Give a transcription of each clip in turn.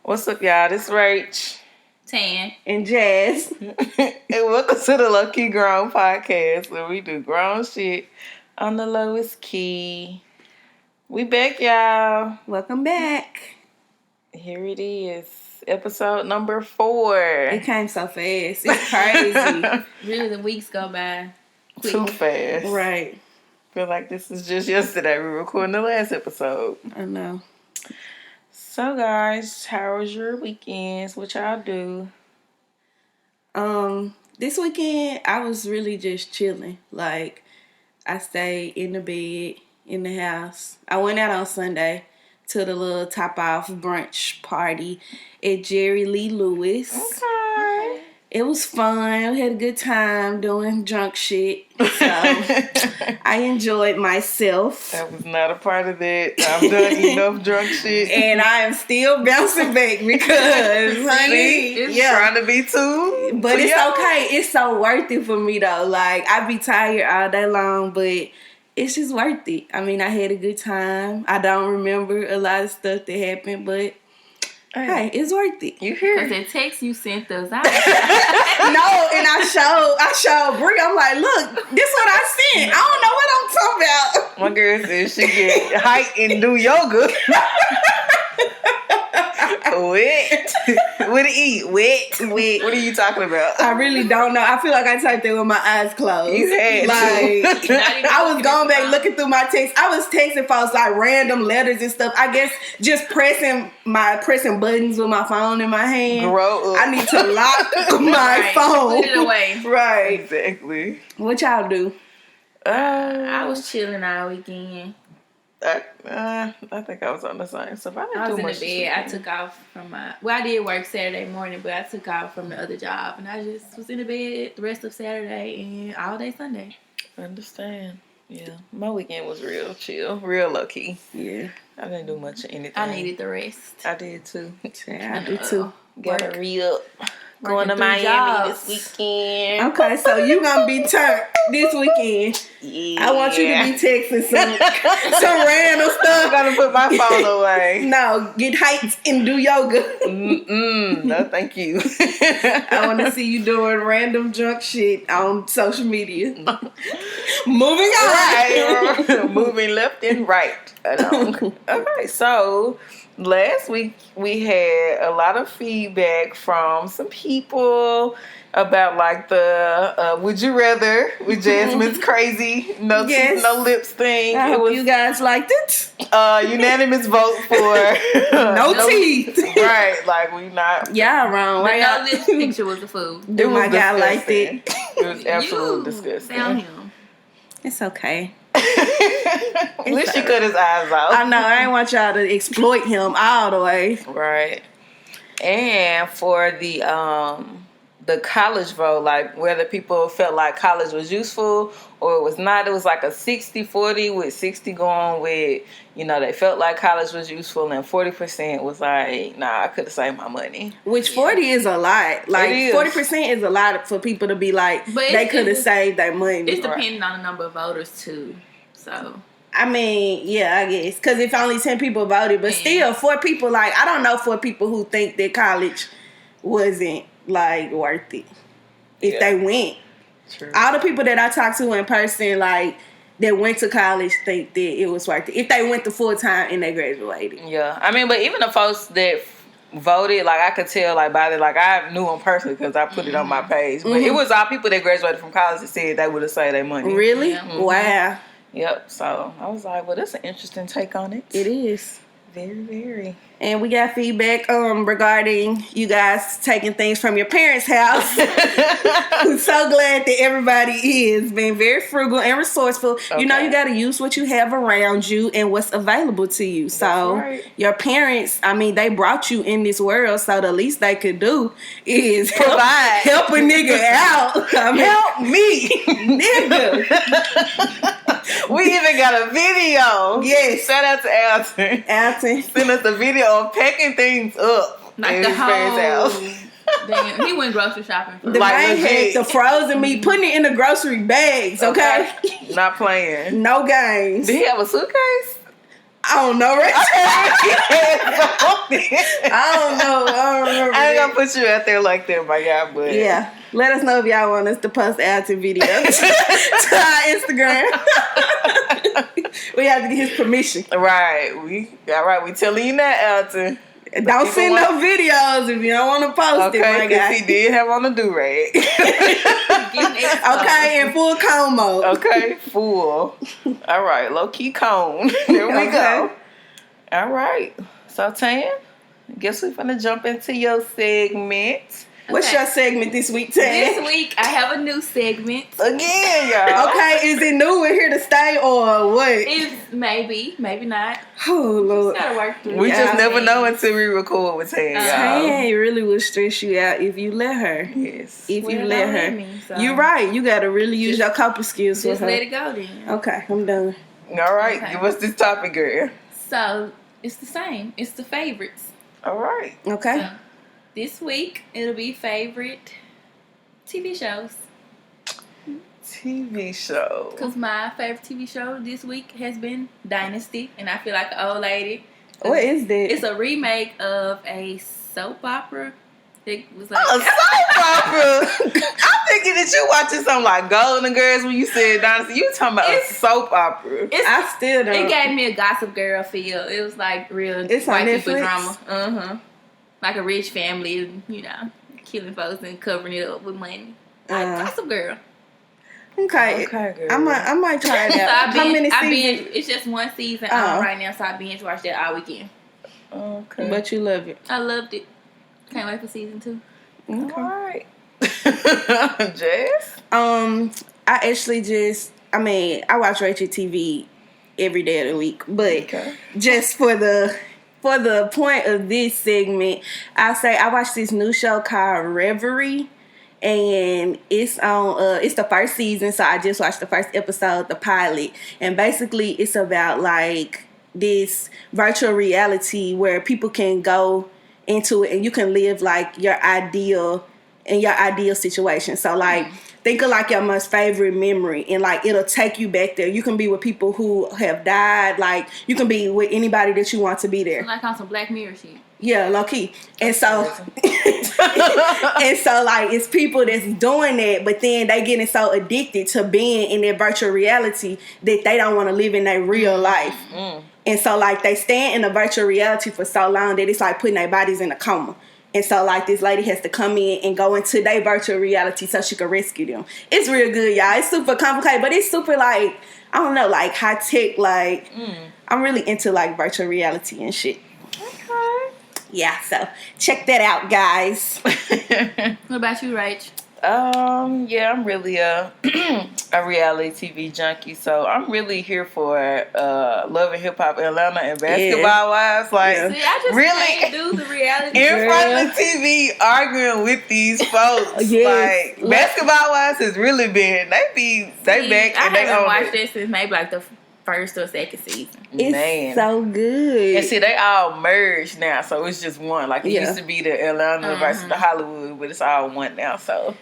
What's up, y'all? This is Rach. Tan. And Jazz. And welcome to the Lowkeygrownpodcast, where we do grown shit on the lowest key. We back, y'all. Welcome back. Here it is. Episode number 4. It came so fast. It's crazy. Really, the weeks go by quick. Too fast. Right. Feel like this is just yesterday. We were recording the last episode. I know. So, guys, how was your weekends? What y'all do? This weekend I was really just chilling. Like, I stayed in the bed in the house. I went out on Sunday to the little top off brunch party at Jerry Lee Lewis. Okay. It was fun. We had a good time doing drunk shit. So I enjoyed myself. That was not a part of that. I've done enough drunk shit. And I am still bouncing back because, honey, it's trying to be too. But it's okay. It's so worth it for me, though. Like, I be tired all day long, but it's just worth it. I mean, I had a good time. I don't remember a lot of stuff that happened, but hey, it's worth it. You hear? Because that text you sent us out. No, and I showed Brie. I'm like, look, this what I sent. I don't know what I'm talking about. My girl said she get hike and do yoga. Wet. What to eat? Wet. What are you talking about? I really don't know. I feel like I typed it with my eyes closed. You had like, I was going back looking through my text. I was texting folks like random letters and stuff. I guess just pressing buttons with my phone in my hand. Grow up. I need to lock my phone. Put it away. Right. Exactly. What y'all do? I was chilling all weekend. I think I was on the same stuff. I was in the bed. I took off from I did work Saturday morning, but I took off from the other job. And I just was in the bed the rest of Saturday and all day Sunday. Understand. Yeah. My weekend was real chill. Real low-key. Yeah. I didn't do much of anything. I needed the rest. I did too. Yeah, I did too. Gotta re-up. Going to Miami this weekend. Okay, so you gonna be turned this weekend. Yeah. I want you to be texting some random stuff. I'm gonna put my phone away. No, get heights and do yoga. No, thank you. I want to see you doing random drunk shit on social media. Moving on. Right. Moving left and right. Okay, so last week we had a lot of feedback from some people about like the would you rather with Jasmine's crazy no teeth, no lips thing. I hope you guys liked it. Unanimous vote for no teeth. Right, like we not. Y'all wrong. But no, this picture was the food. It my guy liked it. It was absolutely disgusting. Found him. It's okay. At least she cut his eyes out. I know. I ain't want y'all to exploit him all the way. Right. And for the college vote, like whether people felt like college was useful or it was not, it was like a 60-40 with 60 going with, they felt like college was useful and 40% was like, nah, I could have saved my money. Which 40 is a lot. Like 40% is a lot for people to be like, they could have saved their money. It's depending on the number of voters too. So I mean, yeah, I guess. Because if only 10 people voted, but still 4 people, like, I don't know 4 people who think that college wasn't like worth it if they went. True. All the people that I talked to in person, like that went to college, think that it was worth it if they went to full time and they graduated. Yeah, I mean, but even the folks that voted, like I could tell, like by the, like I knew them personally because I put it on my page. But it was all people that graduated from college that said they would have saved their money. Really? Yeah. Mm-hmm. Wow. Yep. So I was like, well, that's an interesting take on it. It is. Very, very. And we got feedback regarding you guys taking things from your parents' house. I'm so glad that everybody is being very frugal and resourceful. Okay. You got to use what you have around you and what's available to you. So your parents, I mean, they brought you in this world, so the least they could do is provide. Help a nigga out. Help me, nigga. We even got a video. Yes. Shout out to Alton. Alton. Send us a video of packing things up like in the his parents' house. Damn, he went grocery shopping. The man had the frozen meat, putting it in the grocery bags, okay? Not playing. No games. Did he have a suitcase? I don't know, Rich. I don't know. I don't remember. I ain't gonna put you out there like that, my guy, but yeah. Let us know if y'all want us to post Alton videos to our Instagram. We have to get his permission. Right. We telling you now, Alton. Don't send no videos if you don't want to post it, my guy. He did have on a do-rag. Okay, in full cone mode. Okay, full. All right, low-key cone. There we go. All right. So, Tan, guess we're going to jump into your segment. What's your segment this week, Tan? This week, I have a new segment. Again, y'all. Okay, is it new and here to stay or what? It's maybe not. Oh, Lord. Just gotta work through We it. just never know until we record with Tan, y'all. Tan really will stress you out if you let her. Yes. If you Well, let don't her. let me, so. You're right. You got to really use your coping skills with Just her. let it go then. Okay, I'm done. All right. Okay. Give us this topic, girl. So, it's the same. It's the favorites. All right. Okay. So, this week, it'll be favorite TV shows. TV show. Because my favorite TV show this week has been Dynasty. And I feel like an old lady. What is that? It's a remake of a soap opera. It was like... A soap opera. I'm thinking that you watching something like Golden Girls when you said Dynasty. You talking about a soap opera. I still don't. It gave me a Gossip Girl feel. It was like real It's on white people Netflix? drama. Like a rich family, you know, killing folks and covering it up with money. Like Gossip Girl. Okay. Okay, girl. I might try it So out. How many seasons? it's just one season Oh. right now, so I binge watched that all weekend. Okay. But you love it. I loved it. Can't wait for season 2. Okay. All right. Jess? I actually I watch Rachel TV every day of the week, but just for the point of this segment, I'll say I watched this new show called Reverie, and it's on it's the first season, so I just watched the first episode, the pilot, and basically it's about like this virtual reality where people can go into it and you can live like your ideal situation. So like think of like your most favorite memory and like it'll take you back there. You can be with people who have died, like you can be with anybody that you want to be there. Like on some Black Mirror shit. Yeah, low key. And so and so like it's people that's doing that, but then they getting so addicted to being in their virtual reality that they don't want to live in their real life. And so like they stand in a virtual reality for so long that it's like putting their bodies in a coma. And so like this lady has to come in and go into their virtual reality so she can rescue them. It's real good, y'all. It's super complicated, but it's super like, I don't know, like high tech, like I'm really into like virtual reality and shit. Okay. Yeah, so check that out, guys. What about you, Rach? Yeah, I'm really a reality TV junkie, so I'm really here for Love and Hip Hop Atlanta and Basketball Wives. Like, See, I just really can't do the reality. in front of the TV arguing with these folks. Yes. Like, Basketball Wives has really been, they back I and they haven't own watched it. it since maybe like the first or second season. It's Man. so good. And see, they all merged now, so it's just one. Like, it used to be the Atlanta versus the Hollywood, but it's all one now, so.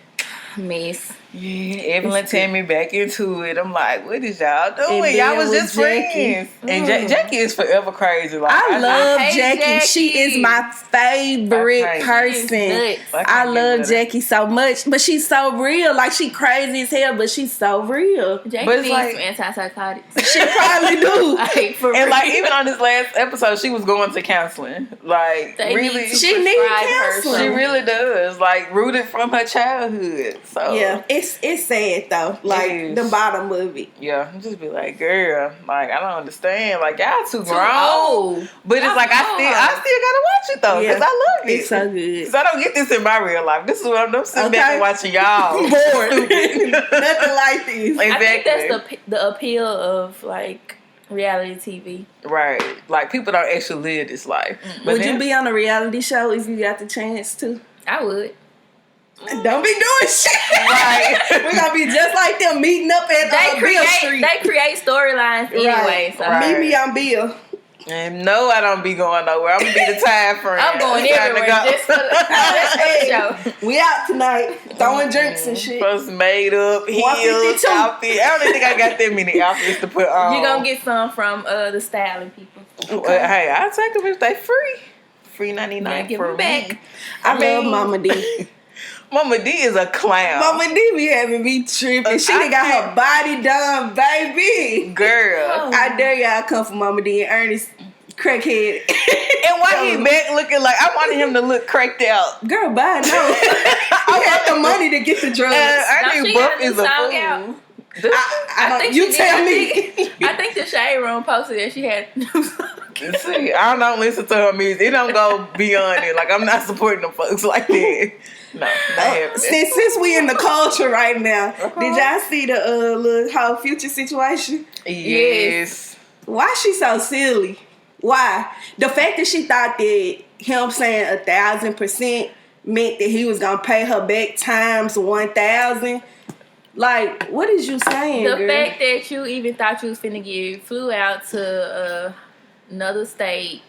Miss. Yeah, Evelyn Tammy back into it. I'm like, what is y'all doing? And Y'all then was with just Jackie. friends. And Jackie is forever crazy. Like, I love hate Jackie. She is my favorite Okay. person. Nuts. I love Jackie so much, but she's so real. Like she crazy as hell, but she's so real. Jackie But it's needs like- some antipsychotics. She probably do. Like, for And real. like even on this last episode, she was going to counseling. Like They really, need to She need prescribe her counseling. she some- really does. Like rooted from her childhood. So Yeah, it's sad though. Like It is. the bottom of it. yeah, just be like, girl, like I don't understand. Like y'all too Too grown. old. But it's like I still gotta watch it though, because I love it. It's so good. Cause I don't get this in my real life. This is what I'm sitting back and watching y'all. Bored. Nothing like this. I think Exactly. that's the appeal of like reality TV. Right. Like people don't actually live this life. But Would then- you be on a reality show if you got the chance to? I would. Don't be doing shit. Right. We're gonna be just like them meeting up at Bill Street. They create storylines anyway. So Right. Meet me on Bill. And no, I don't be going nowhere. I'm gonna be the time friend. I'm going It's time to everywhere go. just for the show. We out tonight throwing drinks and shit. First made up, heels, 152. outfit. I don't even think I got that many outfits to put on. You're gonna get some from the styling people. Well, hey, I'll take them if they free. Free 99 give for them me. back. I love Mama D. Mama D is a clown. Mama D be having me tripping. She done got her body done, baby. Girl. I dare y'all come for Mama D and Ernest crackhead. And why he back looking like, I wanted him to look cracked out. Girl, bye, no. I got the money to get the drugs. Ernie Buff is a fool. I think you tell me. I think the Shade Room posted that she had. See, I don't listen to her music. It don't go beyond it. Like, I'm not supporting them folks like that. No, not happening. Since we in the culture right now, did y'all see the little whole Future situation? Yes. Why she so silly? Why? The fact that she thought that him saying 1,000% meant that he was gonna pay her back times 1,000. Like, what is you saying, The girl? fact that you even thought you was finna flew out to another state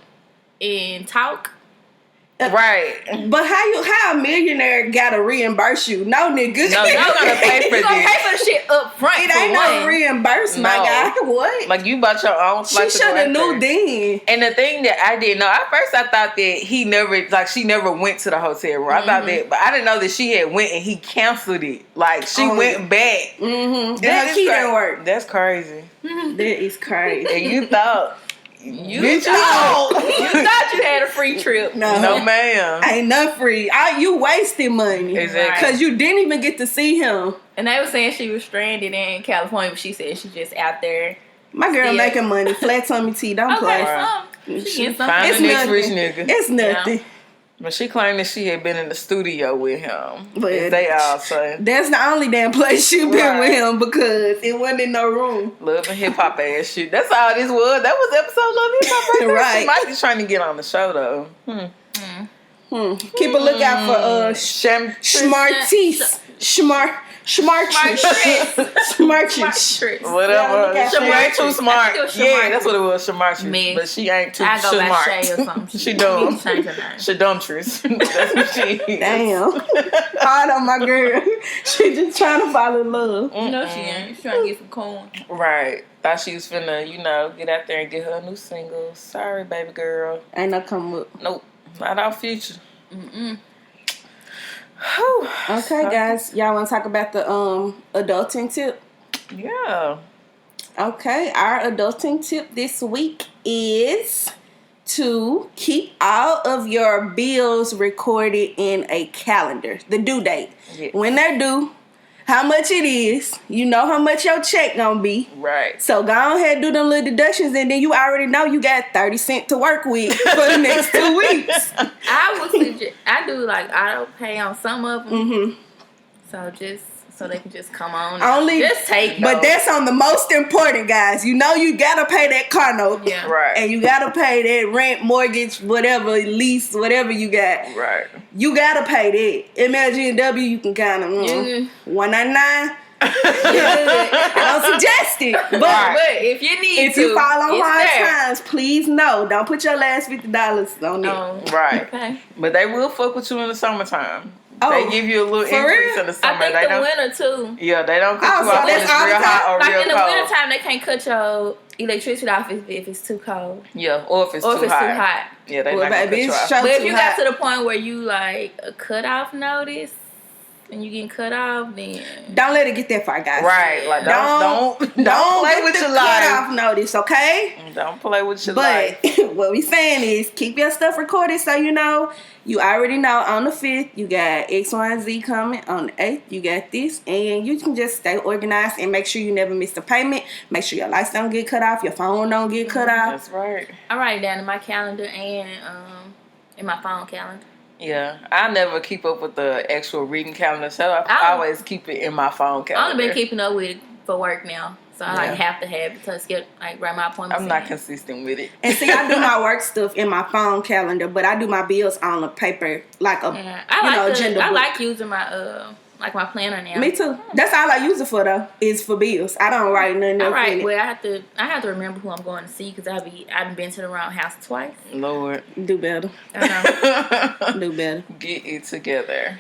and talk. Right. But how a millionaire gotta reimburse you? No, nigga. No, you're gonna pay for You gonna this. pay for the shit up front. It ain't no reimbursement, my No. guy. What? Like, you bought your own flight She to go should have out knew there. then. And the thing that I didn't know, at first I thought that she never went to the hotel room. I thought that, but I didn't know that she had went and he canceled it. Like, she went back. Mm-hmm. And her key didn't work. That's crazy. That is crazy. And you thought, You thought you had a free trip. no ma'am. Ain't nothing free. You wasted money. Exactly. Because you didn't even get to see him. And they were saying she was stranded in California, but she said she just out there. My girl Still. making money. Flat tummy tea. Don't play. Okay, she getting Find something. It's the next nothing. rich nigga. It's nothing. But she claimed that she had been in the studio with him. But As they all say. That's the only damn place she been Right. with him because it wasn't in no room. Love and hip hop ass shit. That's all this was. That was episode Love and Hip Hop right there. Right. She might be trying to get on the show though. Keep a lookout for Smarties. Smarties. Whatever. Yeah, She ain't too smart. I think it was Yeah, Shamartris. that's what it was, Shamartris. Me. But she ain't too I go by Shay or smart. something. She dumb. Change her name. Shadumtress. That's what she is. Damn. Hard on my girl. She just trying to fall in love. No, she ain't. She's trying to get some corn. Right. Thought she was finna, get out there and get her a new single. Sorry, baby girl. Ain't no come up. Nope. Not our future. Okay, guys. Y'all want to talk about the adulting tip? Yeah. Okay, our adulting tip this week is to keep all of your bills recorded in a calendar. The due date. Yes. When they're due, how much it is. You know how much your check gonna be. Right. So go ahead, do them little deductions, and then you already know you got 30 cents to work with for the next 2 weeks. I would suggest, I do like auto pay on some of them. Mm-hmm. So they can just come on. Only, just take but those. that's on the most important, guys. You know you gotta pay that car note. Yeah. Right. And you gotta pay that rent, mortgage, whatever, lease, whatever you got. Right. You gotta pay that. MLG&W, you can kind of $199. I don't suggest it, but But if you need if you fall on it's hard there. times, please no. Don't put your last $50 on it. Oh, Right. okay. But they will fuck with you in the summertime. Oh, They give you a little for increase real? in the summer. I think they the don't. winter too. Yeah, they don't cut Oh, you so off when that's it's all real the time? hot or Like real in the cold. wintertime, they can't cut your electricity off if it's too cold Yeah, or if it's or too if it's hot. too hot. Yeah, they Well, not gonna baby, cut you it's off. so But if too you hot. got to the point where you like a cutoff notice and you getting cut off, then Don't let it get that far, guys. Right, like don't play get with the your life. cutoff notice, okay? Don't play with your But life. what we saying is keep your stuff recorded so you know. You already know on the 5th you got X, Y, and Z coming. On the 8th you got this, and you can just stay organized and make sure you never miss a payment. Make sure your lights don't get cut off, your phone don't get cut off. That's right. I write it down in my calendar and in my phone calendar. Yeah, I never keep up with the actual reading calendar, so I always keep it in my phone I've calendar. only been keeping up with it for work now, so I Yeah. have to have it to get write my appointments. I'm not in. consistent with it. And see, I do my work stuff in my phone calendar, but I do my bills on a paper, like a Yeah. I agenda book. like using my my planner now. Me too. That's all I use it for though. Is for bills. I don't write nothing else in Alright, it. well I have to remember who I'm going to see because I've been to the wrong house twice. Lord, Do better. I know. Do better. get it together.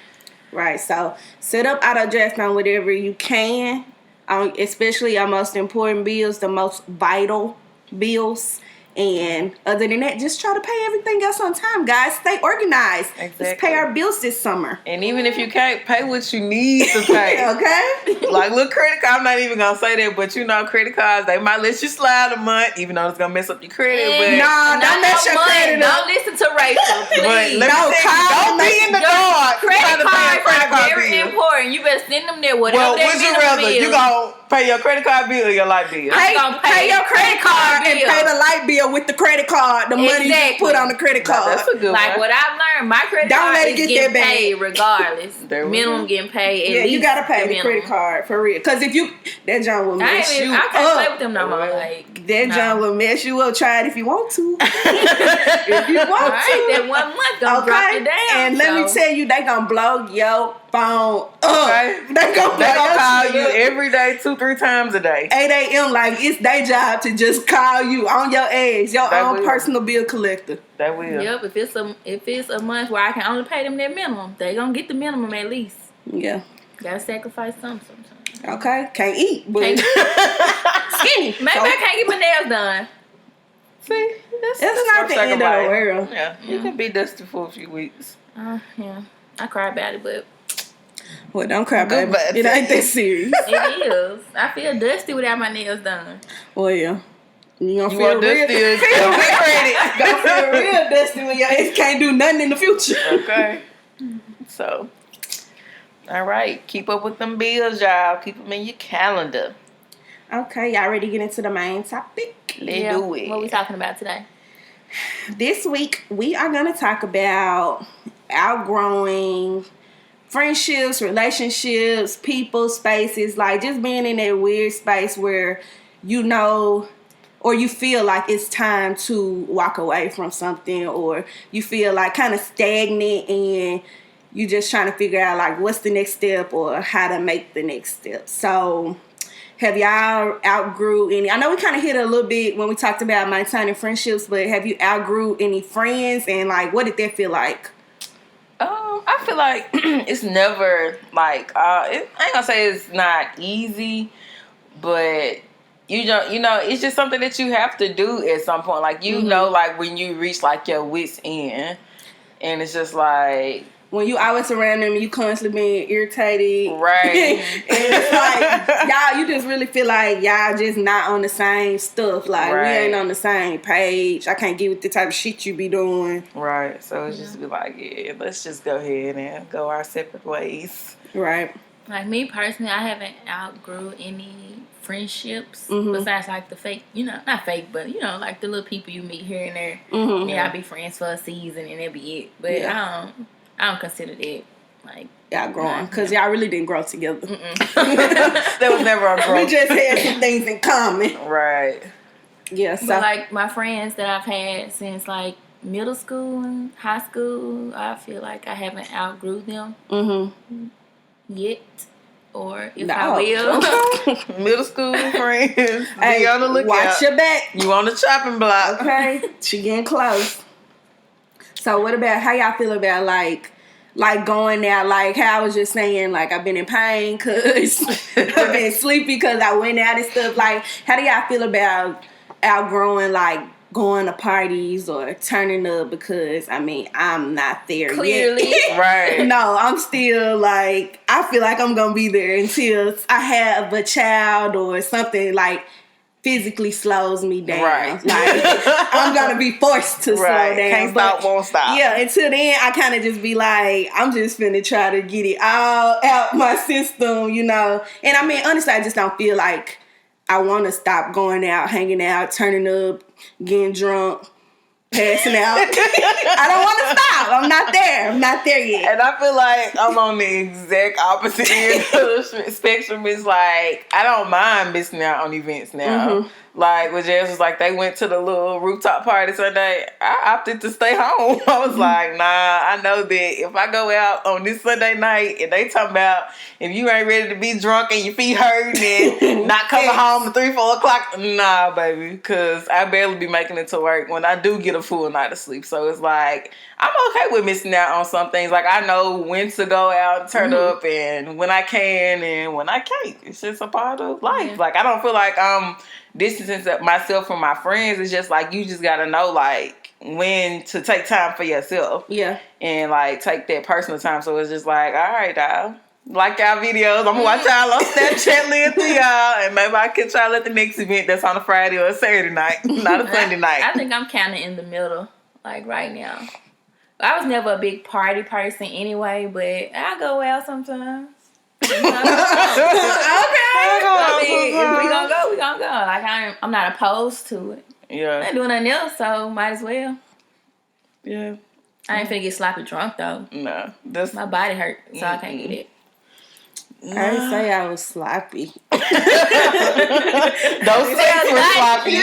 Right. So set up auto draft on whatever you can, especially our most important bills, the most vital bills, And other than that, just try to pay everything else on time, guys. Stay organized. Exactly. Let's pay our bills this summer. And even if you can't, pay what you need to pay. Okay? Like, little credit card, I'm not even going to say that, but credit cards, they might let you slide a month, even though it's going to mess up your credit. But don't mess your credit up. Don't listen to Rachel, please. But let me tell you, don't be in the dark. Credit cards are very important. You better send them there, whatever would you rather? You going to pay your credit card bill or your light bill? Pay your credit card and pay the light bill with the credit card. The money you put on the credit card. That's a good one. What I've learned, my credit card is getting paid regardless. Minimum getting paid. At least you gotta pay the credit card for real. Because if that John will mess you up. I can't play with them no more. That John will mess you up. Try it if you want to. If you want to. That 1 month gonna drop you down. And let me tell you, they gonna blow your phone up. Okay. They gonna call you every day, 2-3 times a day. 8 a.m. like it's their job to just call you on your ass, your own personal bill collector. That will. Yep. If it's a month where I can only pay them their minimum, they gonna get the minimum at least. Yeah. Gotta sacrifice sometimes. Okay. Can't eat, but skinny. Maybe I can't get my nails done. See, it's not the end of the world. Yeah, you can be dusty for a few weeks. Yeah. I cry about it, but. Well, don't cry about it. It ain't that serious. It is. I feel dusty without my nails done. Well, yeah. You gonna feel real dusty. Gonna feel real dusty when your ass can't do nothing in the future. Okay. So, all right. Keep up with them bills, y'all. Keep them in your calendar. Okay, y'all ready to get into the main topic? Let's do it. What are we talking about today? This week, we are going to talk about outgrowing friendships, relationships, people, spaces, like just being in that weird space where you know or you feel like it's time to walk away from something, or you feel like kind of stagnant and you just trying to figure out like what's the next step or how to make the next step. So have y'all outgrew any? I know we kind of hit it a little bit when we talked about maintaining friendships, but have you outgrew any friends, and like what did that feel like? I feel like it's never like I ain't gonna say it's not easy, but you know it's just something that you have to do at some point. Like you know, like when you reach like your wit's end, and it's just like. When you always around them, you constantly being irritated. Right. And it's like, y'all, you just really feel like y'all just not on the same stuff. Like, we ain't on the same page. I can't get with the type of shit you be doing. Right. So it's just be like, yeah, let's just go ahead and go our separate ways. Right. Like me personally, I haven't outgrew any friendships besides like the fake, not fake, but like the little people you meet here and there. Yeah, I'll be friends for a season and that'll be it. But I don't consider that like y'all growing because y'all really didn't grow together. There was never a growth. We just had some things in common, right? Yeah. So but like my friends that I've had since like middle school and high school, I feel like I haven't outgrew them yet, or if I will. Middle school friends. Hey, be on the lookout. Watch your back. You on the chopping block? Okay, she getting close. So what about how y'all feel about like going out? Like how I was just saying, like I've been in pain because I've been sleepy because I went out and stuff. Like how do y'all feel about outgrowing like going to parties or turning up? Because I mean I'm not there clearly yet. Right. No, I'm still like I feel like I'm gonna be there until I have a child or something like physically slows me down. Right. Like I'm gonna be forced to slow down. Can't stop, won't stop. Yeah, until then I kinda just be like, I'm just finna try to get it all out my system, And I mean honestly I just don't feel like I wanna stop going out, hanging out, turning up, getting drunk, passing out. I don't want to stop. I'm not there yet. And I feel like I'm on the exact opposite end of the spectrum. It's like I don't mind missing out on events now. Like with Jazz was like they went to the little rooftop party Sunday. I opted to stay home. I was like, nah, I know that if I go out on this Sunday night and they talking about if you ain't ready to be drunk and your feet hurting and not coming home at 3-4 o'clock, nah, baby, because I barely be making it to work when I do get a full night of sleep. So it's like I'm okay with missing out on some things. Like I know when to go out and turn up and when I can and when I can't. It's just a part of life. Like I don't feel like I'm distancing myself from my friends, it's just like you just gotta know like when to take time for yourself. Yeah. And like take that personal time. So it's just like, all right, y'all. Like y'all videos. I'm gonna watch y'all on Snapchat live through y'all. And maybe I catch y'all at the next event that's on a Friday or a Saturday night. Not a Sunday night. I think I'm kinda in the middle, like right now. I was never a big party person anyway, but I go out sometimes. Okay. I mean, if we gonna go, we gonna go. Like I'm not opposed to it. Yeah. I ain't doing nothing else, so might as well. Yeah. I ain't finna get sloppy drunk though. No. My body hurt, so I can't do that. I didn't say I was sloppy. Those sex were sloppy.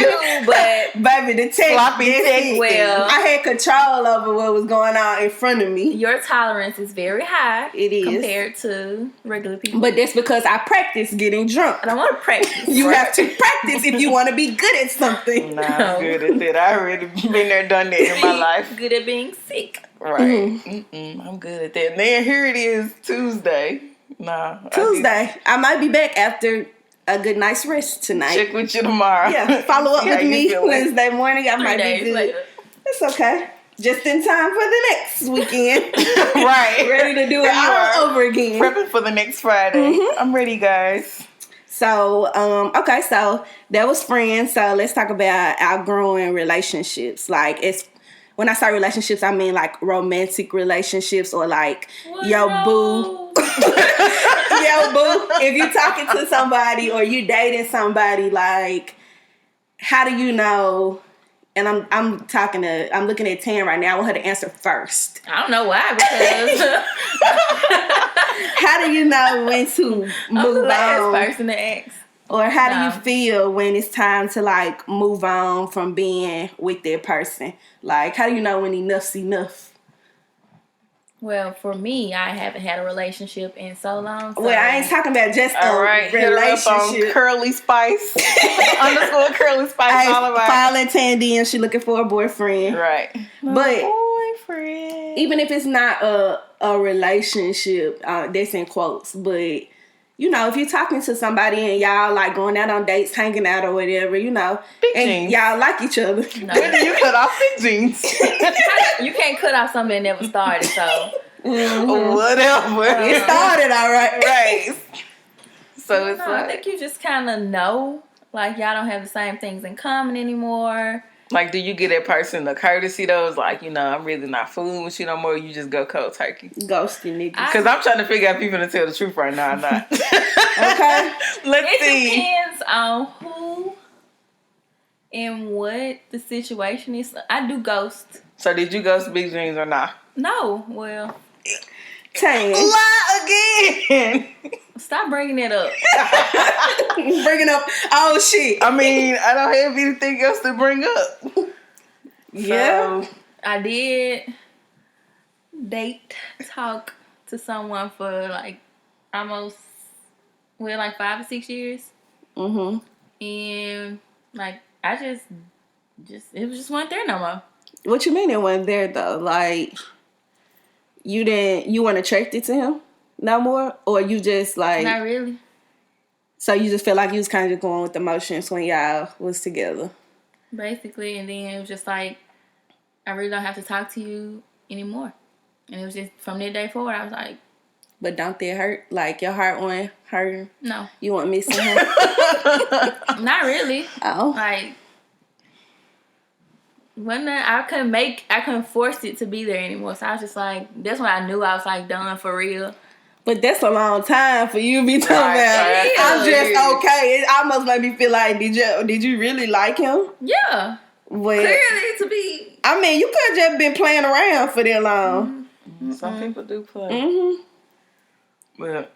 But baby, the text, sloppy text. Well, I had control over what was going on in front of me. Your tolerance is very high. It is. Compared to regular people. But that's because I practice getting drunk. I don't want to practice. You have to practice if you want to be good at something. Nah, I'm good at that. I already been there, done that in my life. Good at being sick. Right. I'm good at that. And then here it is, Tuesday. Nah. Tuesday. I might be back after a good night's rest tonight. Check with you tomorrow. Yeah, follow up with me Wednesday morning. I 3 might days be good. later. It's okay. Just in time for the next weekend. Right. Ready to do it all over again. Prepping for the next Friday. I'm ready, guys. So, okay, so that was friends. So let's talk about outgrowing relationships. Like, it's when I say relationships, I mean like romantic relationships or like yo boo. Yo boo. If you're talking to somebody or you dating somebody, like, how do you know? And I'm looking at Tan right now. I want her to answer first. I don't know why, because how do you know when to move on? Last person to ask. Or how do you feel when it's time to like move on from being with that person? Like, how do you know when enough's enough? Well, for me, I haven't had a relationship in so long. So. Well, I ain't talking about just a relationship. Curly Spice _Curly Spice. Filing Tandy and she looking for a boyfriend. Right. But boyfriend. Even if it's not a relationship, that's in quotes, but you know, if you're talking to somebody and y'all like going out on dates, hanging out or whatever, you know, and jeans. Y'all like each other. No. When do you cut off thick jeans? You can't cut off something that never started, so. Whatever. It started all right. Right. So it's I think you just kind of know, like, y'all don't have the same things in common anymore. Like, do you get that person the courtesy though? It's like, you know, I'm really not fooling with you no more. You just go cold turkey. Ghosting niggas. Because I'm trying to figure out people to tell the truth right now or not. Okay. Let's see. It depends on who and what the situation is. I do ghost. So did you ghost Big Dreams or not? No. Well. Tan. Lie again. Stop bringing it up. Bringing up all shit. I mean, I don't have anything else to bring up. Yeah. So, I did talk to someone for like almost, like 5 or 6 years. Mm-hmm. And like, I just it was just wasn't there no more. What you mean it wasn't there though? Like, you weren't attracted to him no more? Or you just like... Not really. So you just feel like you was kind of just going with the motions when y'all was together? Basically, and then it was just like, I really don't have to talk to you anymore. And it was just, from that day forward, I was like... But don't that hurt? Like, your heart wasn't hurting? No. You weren't missing him? Not really. Oh. Like... I couldn't force it to be there anymore. So I was just like, that's when I knew I was like done for real. But that's a long time for you to be talking about. Right. I'm just okay. It almost made me feel like, did you really like him? Yeah. Well, clearly to be. I mean, you could have just been playing around for that long. Mm-hmm. Some people do play. Mm-hmm. But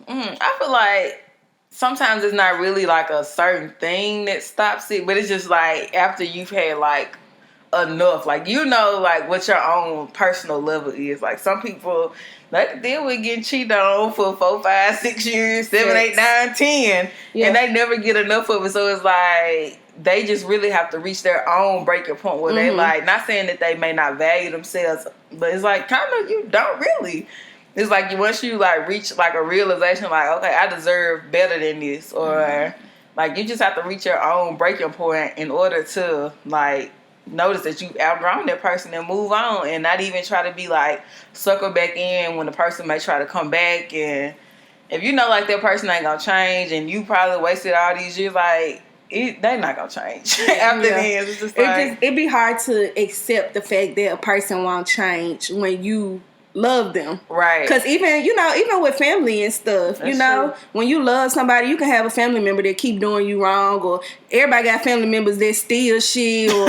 I feel like sometimes it's not really like a certain thing that stops it, but it's just like after you've had like enough, like, you know, like what your own personal level is. Like, some people, they deal with getting cheated on for 4, 5, 6 years, 7, 8, 9, 10, yeah. And they never get enough of it. So it's like they just really have to reach their own breaking point where they like, not saying that they may not value themselves, but it's like kind of you don't really. It's like once you like reach like a realization, like, okay, I deserve better than this, or Like, you just have to reach your own breaking point in order to, like, notice that you've outgrown that person and move on, and not even try to be, like, sucker back in when the person may try to come back. And if you know, like, that person ain't gonna change and you probably wasted all these years, like, they not gonna change after then. It's just like, it'd be hard to accept the fact that a person won't change when you love them, right? Because even with family and stuff, That's true. when you love somebody, you can have a family member that keep doing you wrong, or everybody got family members that steal shit or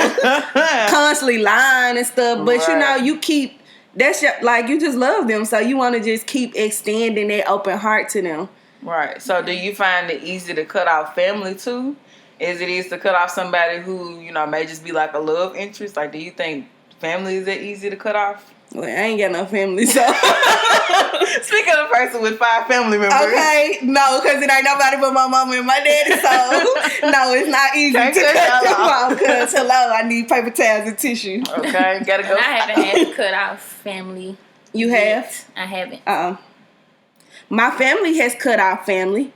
constantly lying and stuff. But Right. you keep that's just, like, you just love them, so you want to just keep extending that open heart to them. Right. So do you find it easy to cut off family too? Is it easy to cut off somebody who, may just be like a love interest? Like, do you think family is that easy to cut off? Well, I ain't got no family, so. Speaking of a person with 5 family members. Okay, no, because it ain't nobody but my mama and my daddy, so no, it's not easy Can't to cut cut them y'all off, because, hello, I need paper towels and tissue. Okay, gotta go. And I haven't had to cut off family. You yet. have? I haven't. My family has cut off family.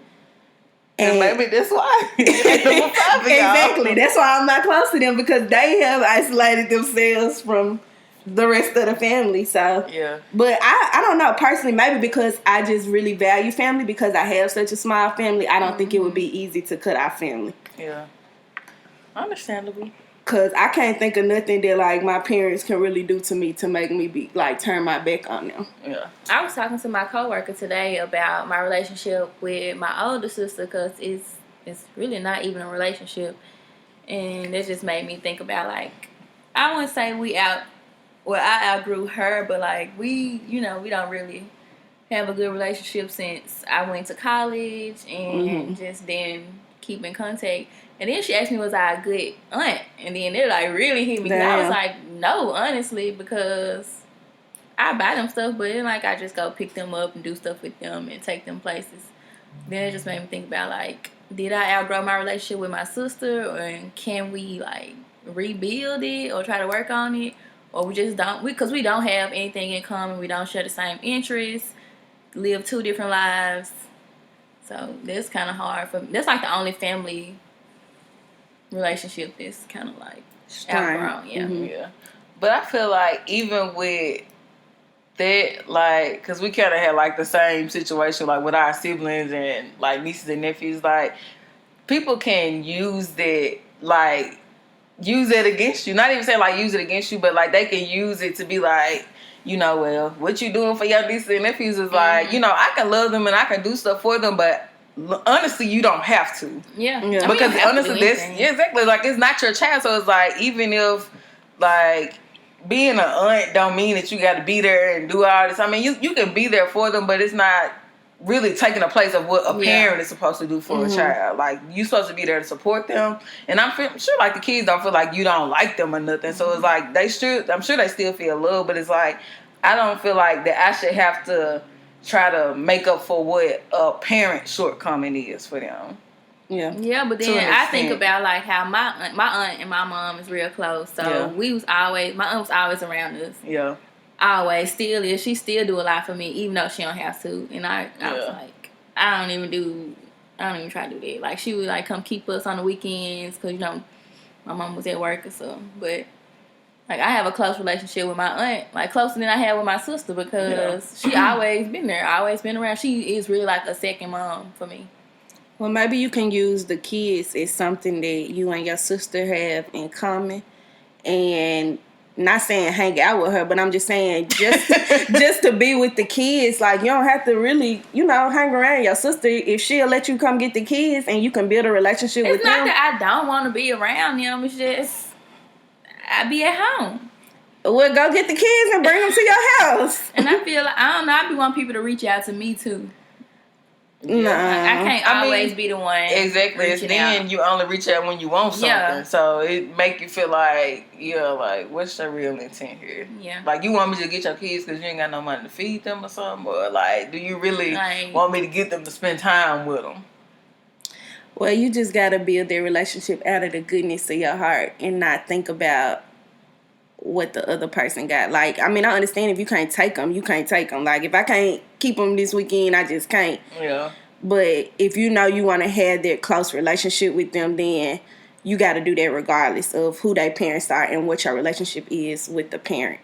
And maybe that's why. Exactly. That's why I'm not close to them, because they have isolated themselves from the rest of the family. So yeah. But I don't know, personally, maybe because I just really value family, because I have such a small family, I don't think it would be easy to cut off family. Yeah. Understandable. Cause I can't think of nothing that, like, my parents can really do to me to make me be, like, turn my back on them. Yeah. I was talking to my coworker today about my relationship with my older sister, because it's really not even a relationship, and it just made me think about, like, I wouldn't say I outgrew her, but, like, we don't really have a good relationship since I went to college and just didn't keep in contact. And then she asked me, was I a good aunt? And then it, like, really hit me. Cause I was like, no, honestly, because I buy them stuff, but then, like, I just go pick them up and do stuff with them and take them places. Then it just made me think about, like, did I outgrow my relationship with my sister? Or can we, like, rebuild it or try to work on it? Or we just don't, because we don't have anything in common. We don't share the same interests, live 2 different lives. So that's kind of hard for me. That's, like, the only family relationship that's kind of, like, outgrown. Yeah. Yeah. But I feel like even with that, like, because we kind of had, like, the same situation, like, with our siblings and, like, nieces and nephews, like, people can use that, like, use it against you. Not even saying, like, use it against you, but, like, they can use it to be like, well, what you doing for your nieces and nephews is like, I can love them and I can do stuff for them, but honestly, you don't have to. Yeah. Because honestly, exactly. Like, it's not your child, so it's like, even if, like, being an aunt don't mean that you got to be there and do all this. I mean, you can be there for them, but it's not really taking the place of what a parent is supposed to do for a child. Like, you supposed to be there to support them, and I'm sure, like, the kids don't feel like you don't like them or nothing. So it's like I'm sure they still feel love, but it's like, I don't feel like that I should have to try to make up for what a parent shortcoming is for them. Yeah. Yeah, but then I think about, like, how my aunt and my mom is real close. So my aunt was always around us. Yeah. Always, still is. She still do a lot for me, even though she don't have to. And I was like, I don't even try to do that. Like, she would, like, come keep us on the weekends, because, my mom was at work or something. But, like, I have a close relationship with my aunt, like, closer than I have with my sister, because she always been there, always been around. She is really like a second mom for me. Well, maybe you can use the kids as something that you and your sister have in common, and not saying hang out with her, but I'm just saying just to be with the kids. Like, you don't have to really, hang around your sister if she'll let you come get the kids and you can build a relationship with them. It's not that I don't want to be around them. It's just I be at home. Well, go get the kids and bring them to your house. And I feel like, I don't know, I be wanting people to reach out to me too. No, I can't always be the one. Exactly. It's then you only reach out when you want something. Yeah. So it make you feel like, like, what's your real intent here? Yeah. Like, you want me to get your kids because you ain't got no money to feed them or something? Or, like, do you really want me to get them to spend time with them? Well, you just got to build their relationship out of the goodness of your heart and not think about what the other person got. Like, I mean, I understand if you can't take them, you can't take them. Like, if I can't keep them this weekend, I just can't. Yeah. But if you know you want to have that close relationship with them, then you got to do that regardless of who their parents are and what your relationship is with the parent.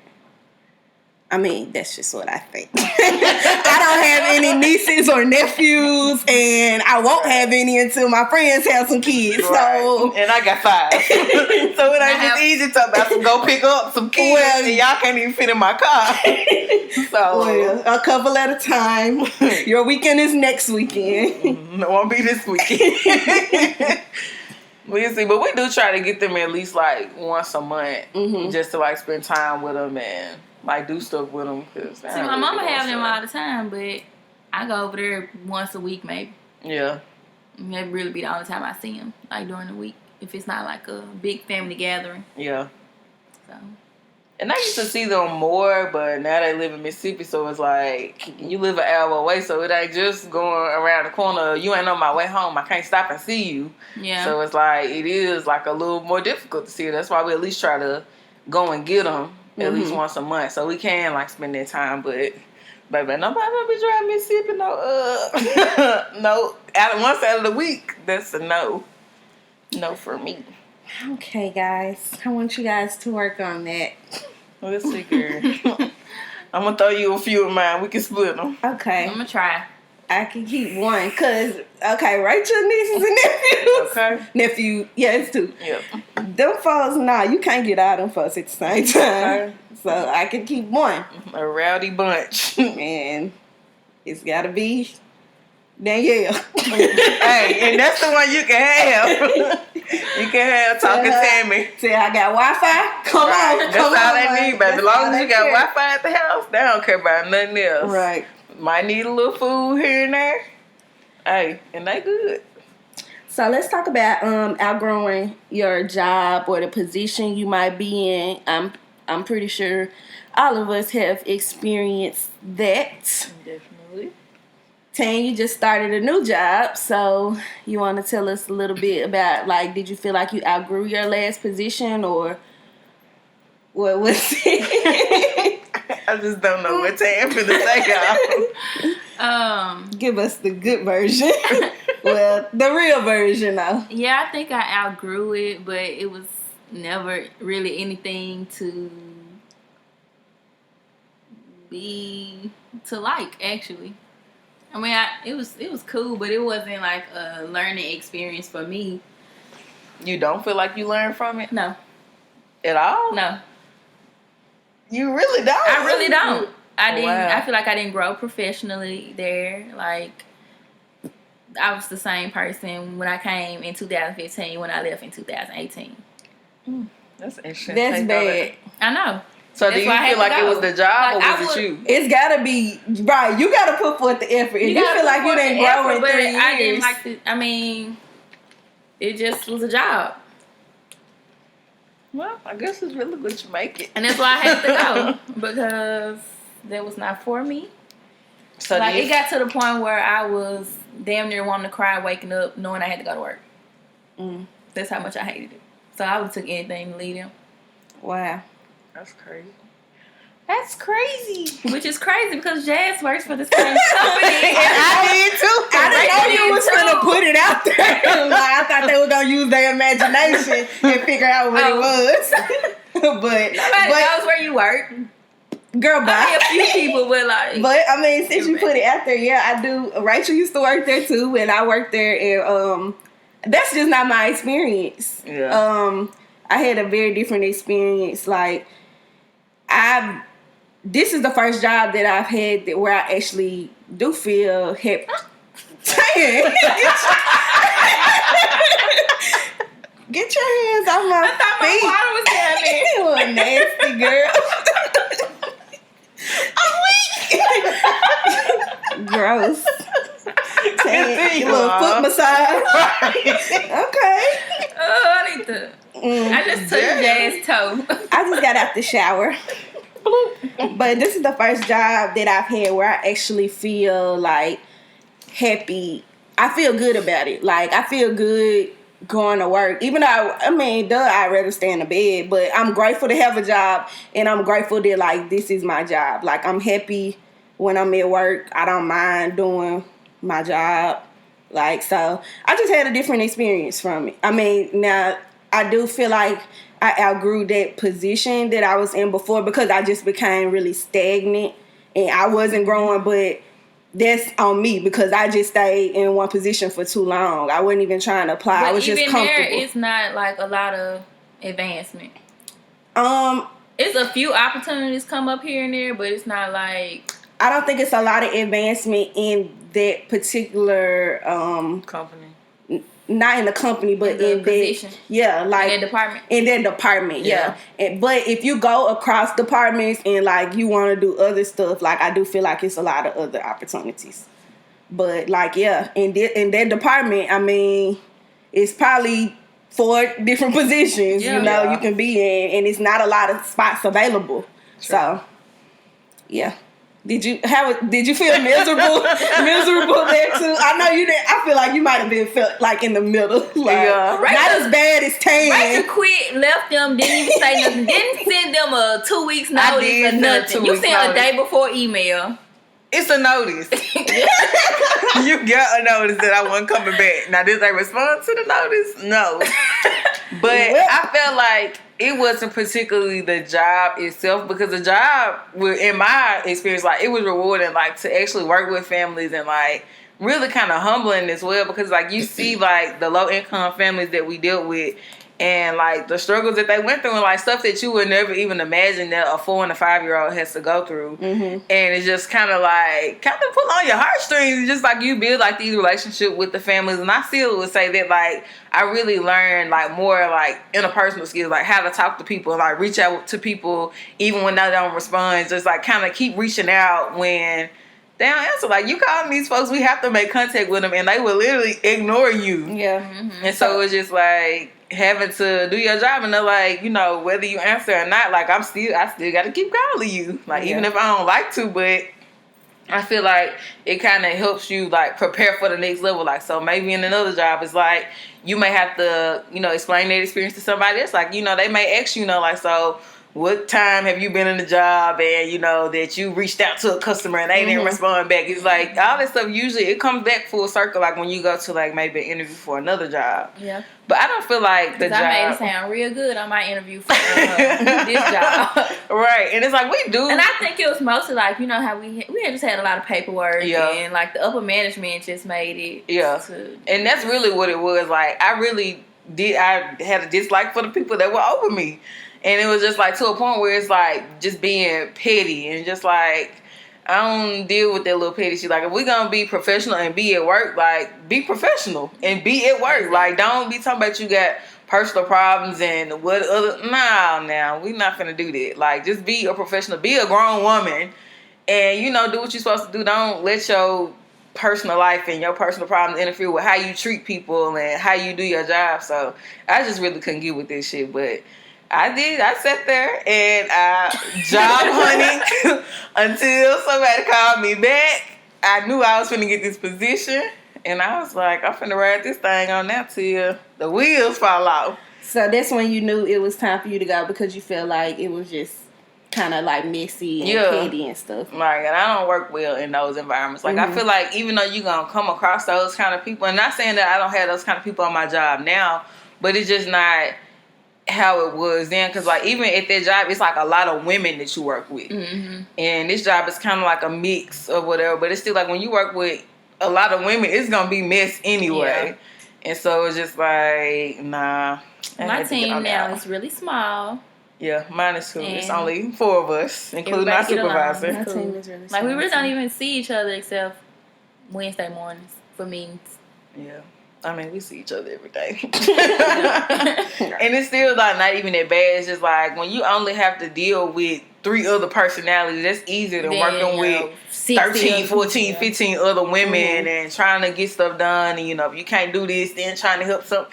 I mean, that's just what I think. I don't have any nieces or nephews, and I won't have any until my friends have some kids. Right. So, and I got 5. So it ain't just easy to about to go pick up some kids, and y'all can't even fit in my car. So a couple at a time. Your weekend is next weekend. It won't be this weekend. We'll see, but we do try to get them at least like once a month, just to like spend time with them and like do stuff with them. Cause see, my mama have them all the time, but I go over there once a week maybe. Yeah. And that really be the only time I see them, like during the week, if it's not like a big family gathering. Yeah. So. And I used to see them more, but now they live in Mississippi, so it's like you live an hour away, so it ain't just going around the corner. You ain't on my way home. I can't stop and see you. Yeah. So it's like it is like a little more difficult to see. That's why we at least try to go and get them at least once a month, so we can like spend that time. But baby, nobody gonna be driving Mississippi. No, once out of the week. That's a no. No for me. Okay, guys. I want you guys to work on that. Let's see, girl. I'm going to throw you a few of mine. We can split them. Okay. I'm going to try. I can keep one. Because, Rachel, nieces and nephews. Okay. Nephew, yeah, it's 2. Yep. Them folks, you can't get all them folks at the same time. Okay. So I can keep one. A rowdy bunch. And it's got to be Danielle. Hey, and that's the one you can have. You can have talking Tammy. Say I got Wi-Fi. Come on. That's all they need, baby. As long as you got Wi-Fi at the house, they don't care about nothing else. Right. Might need a little food here and there. Hey, and they good. So let's talk about outgrowing your job or the position you might be in. I'm pretty sure all of us have experienced that. Definitely. Tan, you just started a new job, so you want to tell us a little bit about, like, did you feel like you outgrew your last position, or what was it? I just don't know what Tan finna say, y'all. Give us the good version. Well, the real version, though. Yeah, I think I outgrew it, but it was never really anything to like, actually. I mean, it was cool, but it wasn't like a learning experience for me. You don't feel like you learned from it? No. At all? No. You really don't? I really don't. I didn't. Wow. I feel like I didn't grow professionally there. Like, I was the same person when I came in 2015 when I left in 2018. That's interesting. That's bad. I know. So do you feel like it was the job, or was it you? It's gotta be right. You gotta put forth the effort. If you feel like you didn't grow in 3 years, I didn't like I mean, it just was a job. Well, I guess it's really good you make it, and that's why I had to go because that was not for me. So like it got to the point where I was damn near wanting to cry, waking up knowing I had to go to work. That's how much I hated it. So I would have took anything to leave them. Wow. That's crazy. That's crazy. Which is crazy because Jazz works for the same company. And I did too. I didn't know you was going to put it out there. I thought they were going to use their imagination and figure out what it was. But nobody knows where you work. Girl, bye. I mean, a few people would like. But I mean, since you put it out there, yeah, I do. Rachel used to work there too, and I worked there, and that's just not my experience. Yeah. I had a very different experience. Like, this is the first job that I've had where I actually do feel happy. Get your hands off my feet. My water was down there. You a nasty girl. I'm weak. Gross. Take a little foot massage. Okay. Oh, I need to. I just took Jazz toe. I just got out the shower. But this is the first job that I've had where I actually feel like happy. I feel good about it. Like, I feel good going to work. Even though, I'd rather stay in the bed. But I'm grateful to have a job. And I'm grateful that, like, this is my job. Like, I'm happy when I'm at work. I don't mind doing my job. Like, so I just had a different experience from it. I mean, now I do feel like I outgrew that position that I was in before because I just became really stagnant and I wasn't growing, but that's on me because I just stayed in one position for too long. I wasn't even trying to apply. But I was just comfortable. There, it's not like a lot of advancement. It's a few opportunities come up here and there, but it's not like... I don't think it's a lot of advancement in that particular company. Not in the company, but in position. Like in that department. In that department, yeah. But if you go across departments and like you want to do other stuff, like I do feel like it's a lot of other opportunities. But like in that department, I mean, it's probably 4 different positions you can be in, and it's not a lot of spots available. True. So, yeah. Did you feel miserable there too? I know you did. I feel like you might have been felt like in the middle. Like, not as bad as Tan. Rachel quit, left them, didn't even say nothing, didn't send them a 2 weeks notice or nothing. You sent a day before email. It's a notice. You got a notice that I wasn't coming back. Now, did they respond to the notice? No. But I felt like it wasn't particularly the job itself, because the job, in my experience, like it was rewarding, like to actually work with families and like really kind of humbling as well, because like you see like the low income families that we dealt with and like the struggles that they went through and like stuff that you would never even imagine that a 4 and a 5-year-old has to go through. Mm-hmm. And it's just kind of pull on your heartstrings. It's just like you build like these relationships with the families. And I still would say that like I really learned like more like interpersonal skills, like how to talk to people and like reach out to people even when they don't respond. Just like kind of keep reaching out when they don't answer. Like you calling these folks, we have to make contact with them and they will literally ignore you. Yeah. Mm-hmm. And so it's just like having to do your job, and they're like, you know, whether you answer or not, like I still got to keep calling you, like even if I don't like to. But I feel like it kind of helps you like prepare for the next level. Like, so maybe in another job, it's like you may have to, you know, explain that experience to somebody else. Like, you know, they may ask you, you know, like, so what time have you been in the job, and you know that you reached out to a customer and they didn't respond back. It's like all that stuff usually it comes back full circle, like when you go to like maybe an interview for another job. Yeah. But I don't feel like the job. I made it sound real good on my interview for this job. Right. And it's like we do. And I think it was mostly like, you know how we had just had a lot of paperwork and like the upper management just made it. Yeah. And that's really what it was. Like I had a dislike for the people that were over me. And it was just like to a point where it's like just being petty and just like I don't deal with that little petty shit. Like if we're gonna be professional and be at work, like be professional and be at work. Like don't be talking about you got personal problems and what other. Now we're not gonna do that. Like just be a professional, be a grown woman, and you know do what you're supposed to do. Don't let your personal life and your personal problems interfere with how you treat people and how you do your job. So I just really couldn't get with this shit, but. I sat there and I job hunting until somebody called me back. I knew I was finna get this position, and I was like, I'm finna ride this thing on now till the wheels fall off. So that's when you knew it was time for you to go, because you felt like it was just kind of like messy and petty and stuff. Like, and I don't work well in those environments. Like, I feel like even though you're gonna come across those kind of people, and not saying that I don't have those kind of people on my job now, but it's just not how it was then, because like even at that job it's like a lot of women that you work with, and this job is kind of like a mix of whatever, but it's still like when you work with a lot of women it's gonna be mess anyway. And so it's just like nah. My team now is really small. Yeah, mine is too. It's only 4 of us, including our supervisor. My team is really small. Like we really don't even see each other except Wednesday mornings for meetings. Yeah. I mean, we see each other every day. And it's still like not even that bad. It's just like when you only have to deal with 3 other personalities, that's easier than working with 13, 14, 15 other women and trying to get stuff done. And, you know, if you can't do this, then trying to help some.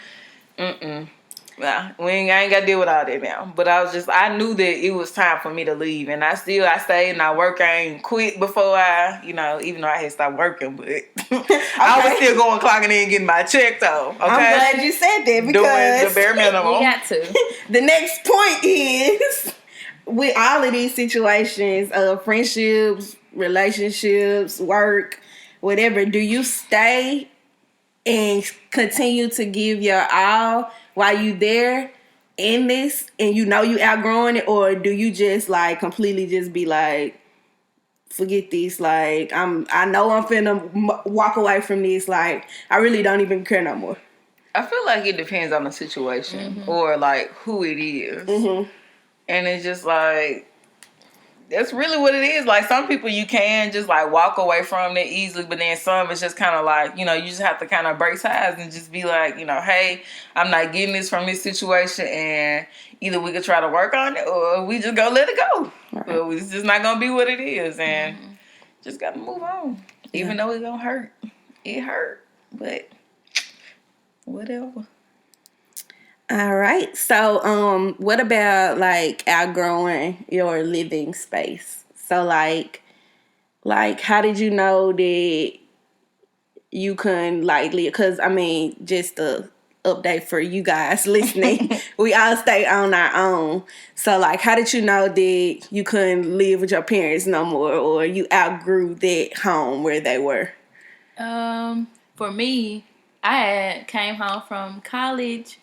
Nah, I ain't got to deal with all that now. But I knew that it was time for me to leave. And I stayed and I worked. I ain't quit before even though I had stopped working. But I was still going clocking in and getting my check though. Okay? I'm glad you said that, because doing the bare minimum. You got to. The next point is, with all of these situations of friendships, relationships, work, whatever, do you stay and continue to give your all while you there in this, and you outgrowing it, or do you just like completely just be like, forget this, like I know I'm finna walk away from this, like I really don't even care no more? I feel like it depends on the situation or like who it is. And it's just like, that's really what it is. Like, some people you can just like walk away from it easily, but then some it's just kind of like, you just have to kind of break ties and just be like, hey, I'm not getting this from this situation, and either we could try to work on it or we just go let it go. Right. Well, it's just not gonna be what it is, and just gotta move on. Even though it's gonna hurt, it hurt, but whatever. All right. So, what about like outgrowing your living space? So, like, how did you know that you couldn't live? Because I mean, just a update for you guys listening, we all stay on our own. So, like, how did you know that you couldn't live with your parents no more, or you outgrew that home where they were? For me, I had came home from college.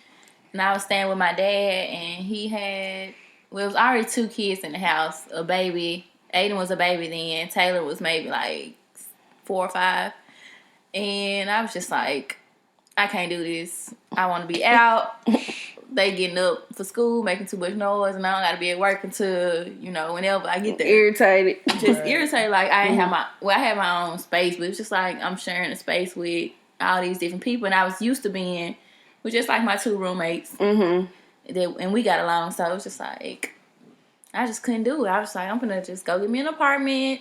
And I was staying with my dad, and he had, well, it was already 2 kids in the house, a baby. Aiden was a baby then. Taylor was maybe like 4 or 5. And I was just like, I can't do this. I want to be out. They getting up for school, making too much noise, and I don't got to be at work until, whenever I get there. Irritated. Just irritated. Like, I didn't have I had my own space, but it was just like I'm sharing a space with all these different people. And I was used to being with just like my 2 roommates, and we got along. So it was just like, I just couldn't do it. I was like, I'm gonna just go get me an apartment.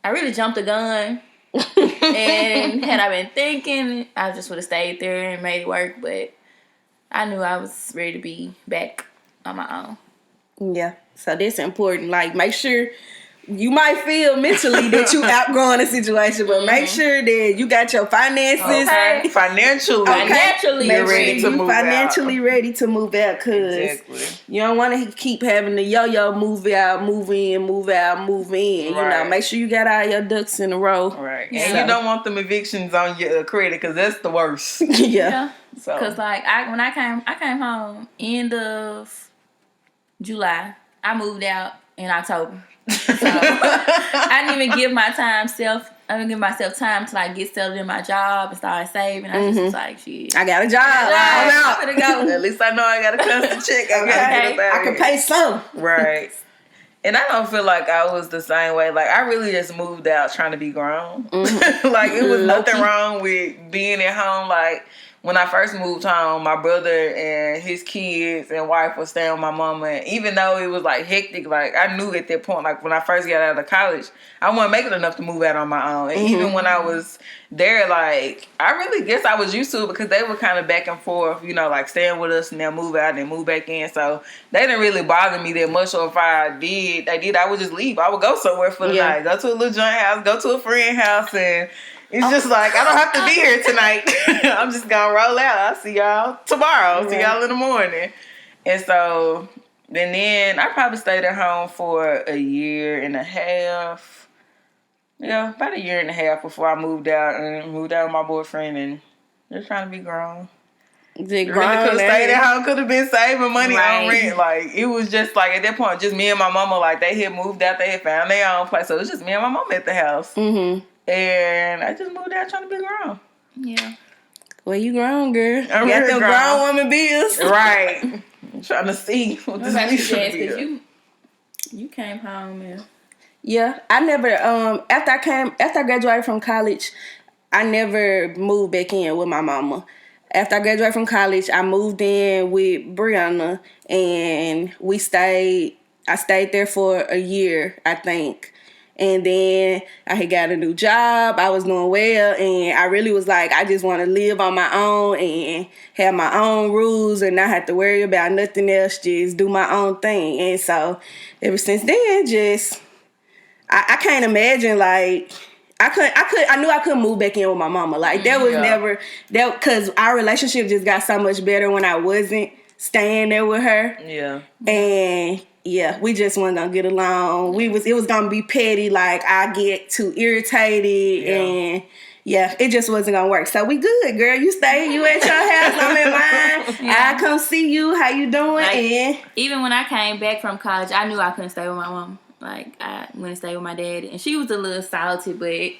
I really jumped the gun, and had I been thinking, I just would have stayed there and made it work. But I knew I was ready to be back on my own. Yeah, so that's important. Like, make sure. You might feel mentally that you outgrowing a situation, but make sure that you got your finances financially ready to move out. Financially ready to move out, because you don't want to keep having the yo-yo move out, move in, move out, move in. Right. Make sure you got all your ducks in a row. Right, and you don't want them evictions on your credit, because that's the worst. Yeah. So, because like when I came home end of July. I moved out in October. So I didn't even give myself time to like get settled in my job and start saving. I just was like, shit, I got a job. I'm out. I'm gonna go. At least I know I got a constant check. I can pay some. Right. And I don't feel like I was the same way. Like, I really just moved out trying to be grown. Like, it was nothing wrong with being at home. Like, when I first moved home, my brother and his kids and wife was staying with my mama. And even though it was, like, hectic, like, I knew at that point, like, when I first got out of college, I wasn't making enough to move out on my own. And even when I was there, like, I really guess I was used to it, because they were kind of back and forth, like, staying with us and then move out and then move back in. So they didn't really bother me that much. Or if I would just leave. I would go somewhere for the night. Go to a little joint house, go to a friend house, and it's just like, I don't have to be here tonight. I'm just going to roll out. I'll see y'all tomorrow. See y'all in the morning. And so, then I probably stayed at home for a year and a half. Yeah, about a year and a half before I moved out with my boyfriend, and just trying to be grown. Really could have stayed at home, could have been saving money on rent. Like, it was just like, at that point, just me and my mama, like, they had moved out, they had found their own place. So it was just me and my mama at the house. And I just moved out trying to be grown. Yeah. Well, you grown, girl. I'm got them grown woman bills. Right. I'm trying to see what this is. Because you came home and... Yeah. I never, after I graduated from college, I never moved back in with my mama. After I graduated from college, I moved in with Brianna, and I stayed there for a year, I think. And then I had got a new job. I was doing well, and I really was like, I just want to live on my own and have my own rules and not have to worry about nothing else, just do my own thing. And so ever since then, just I can't imagine, like, I knew I couldn't move back in with my mama. Like, that was never that, because our relationship just got so much better when I wasn't staying there with her. Yeah. And we just weren't gonna get along. It was gonna be petty. Like, I get too irritated, and Yeah, it just wasn't gonna work. So we good, girl. You stay. You at your house. I'm at mine. Yeah. I come see you. How you doing? Like, and even when I came back from college, I knew I couldn't stay with my mom. Like, I went to stay with my daddy, and she was a little salty, but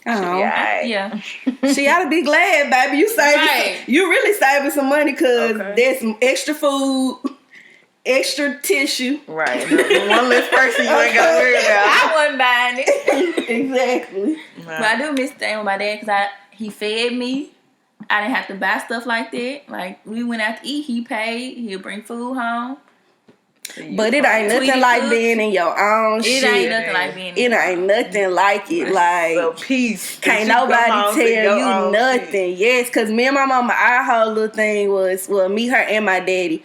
yeah. She ought to be glad, baby. You saving. Right. You really saving some money because there's some extra food. Extra tissue. Right. One less person you ain't got to worry about. I wasn't buying it. Exactly. But I do miss staying with my dad because he fed me. I didn't have to buy stuff like that. Like, we went out to eat. He paid. He'll bring food home. But it ain't nothing like being in your own shit. It ain't nothing like being in ain't nothing like it. Like, so peace. Can't nobody tell you nothing. Shit. Yes, because me and my mama, our whole little thing was, well, me, her, and my daddy.